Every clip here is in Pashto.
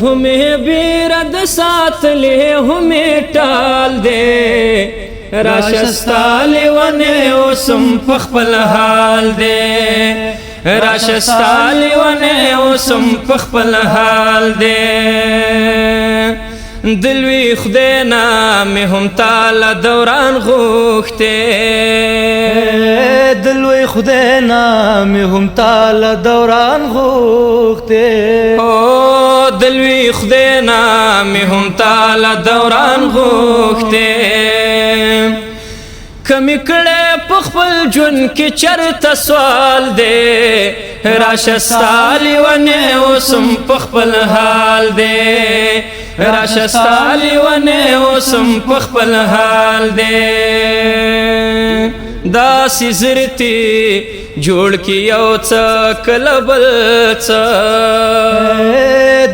همې بیره د ساتلې همې ټال دی راشه ستا لیونی اوسم په خپل حال دی راشه ستا لیونی اوسم په خپل حال دی دلوی خدای نه مې هم تاله دوران غوښتې دلوی خدای نه مې هم تاله دوران غوښتې او دلوی خدای نه مې هم تاله دوران غوښتې کمی کړه په خپل ژوند کې چرته سوال دی راشه ستا لیونی اوسم په خپل حال دی راشه ستا لیونی اوسم په خپل حال دی داسې زرتې جوړ کې یو څه کله بل څه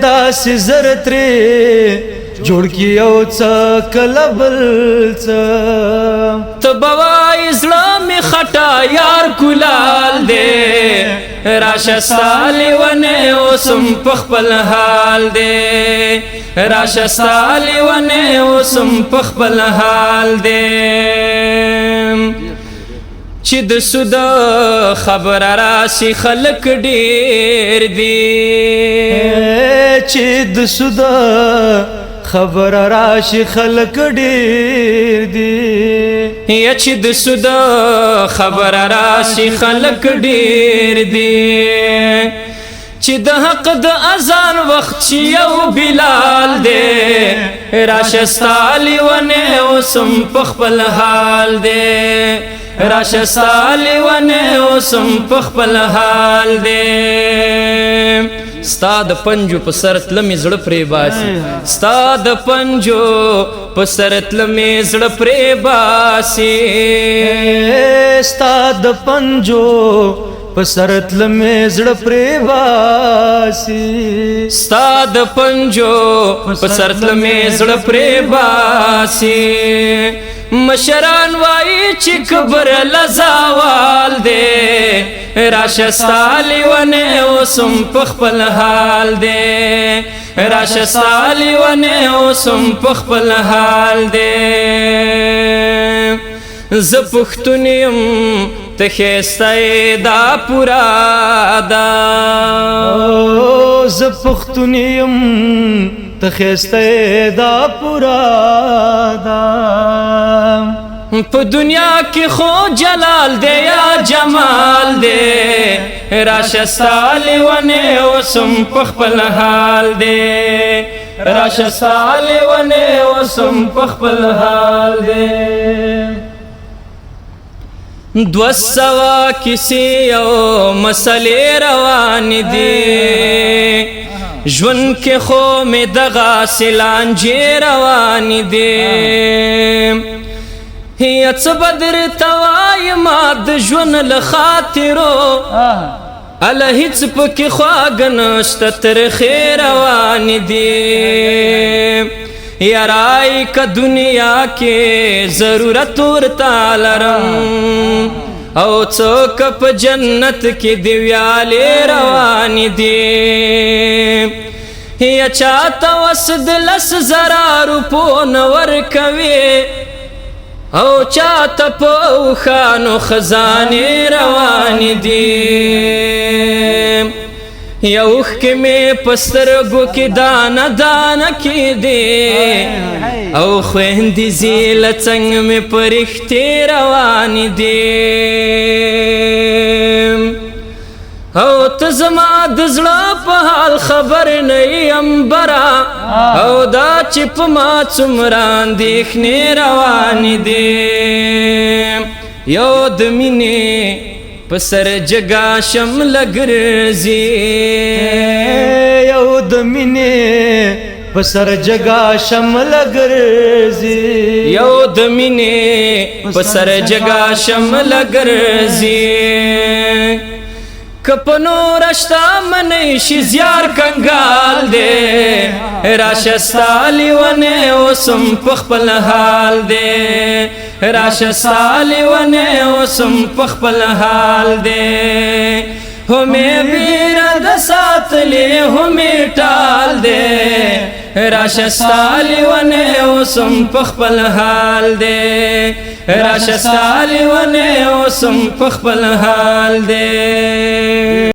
داسې زر ترې جوړ کې یو څه کله بل څه ته به وایې زړه مې خټه یار کلال دی راشه ستا لیونی اوسم په خپل حال دی راشه ستا لیونی اوسم په خپل حال دی چې د سود خبره راشي خلک ډېر دي چې د سود خبره راشي خلک ډېر دي یا چې د سود خبره راشي خلک ډېر دي چې د حق د اذان وخت چې یو بلال دی راشه ستا لیونی اوسم په خپل حال دی راشه ستا لیونی اوسم په خپل حال دی ستا د پنجو په سر تلمې زړه پرې باسي ستا د پنجو په سر تلمې زړه پرې باسي ستا د پنجو په سر تلمې زړه پرې باسي ستا د پنجو په سر تلمې زړه پرې باسي مشران وایي چې کبر لزاوال دی راشه ستا لیونی اوسم په خپل حال دی راشه ستا لیونی اوسم په خپل حال دی زه پښتون یم ته ښایسته یې دا پوره ده زه پښتون یم ته ښایسته یې دا پوره ده په دنیا کې خو جلال دی یا جمال دی راشه ستا لیونی اوسم په خپل حال دی راشه ستا لیونی اوسم په خپل حال دی 200 کیسې او مسلې روان دي ژوند کې خو مې دغسې لانجې روان دي یا څه به درته وایم د ژوند له خاطرو اله هیڅ پکې خواږه نشته ترخې روان دي یارای که دنیا کې ضرورت ورته لرم او څوک په جنت کې دی ویالې روان دي یا چاته وس د 10,000 روپو نه ورکوي او چاته په اوښانو خزانې روان دي یا اوښکې مې په سترګو کې دانه دانه کېدې او خویندې زیله څنګ مې په رښتې روان دي او ته زما د زړه په حال خبر نه یې امبره او دا چې په ما څومره اندېښنې روانې دي یو د مینې په سر جګه شمله ګرځي یو د مینې په سر جګه شمله ګرځي یو د مینې په سر جګه شمله ګرځي که په نوره شتمنۍ شي زیار کنګال دی راشه ستا لیونی اوسم په خپل حال دی راشه ستا لیونی اوسم په خپل حال دی همې بیره د ساتلې همې ټال دی راشه ستا لیونی اوسم په خپل حال دی راشه ستا لیونی اوسم په خپل حال دی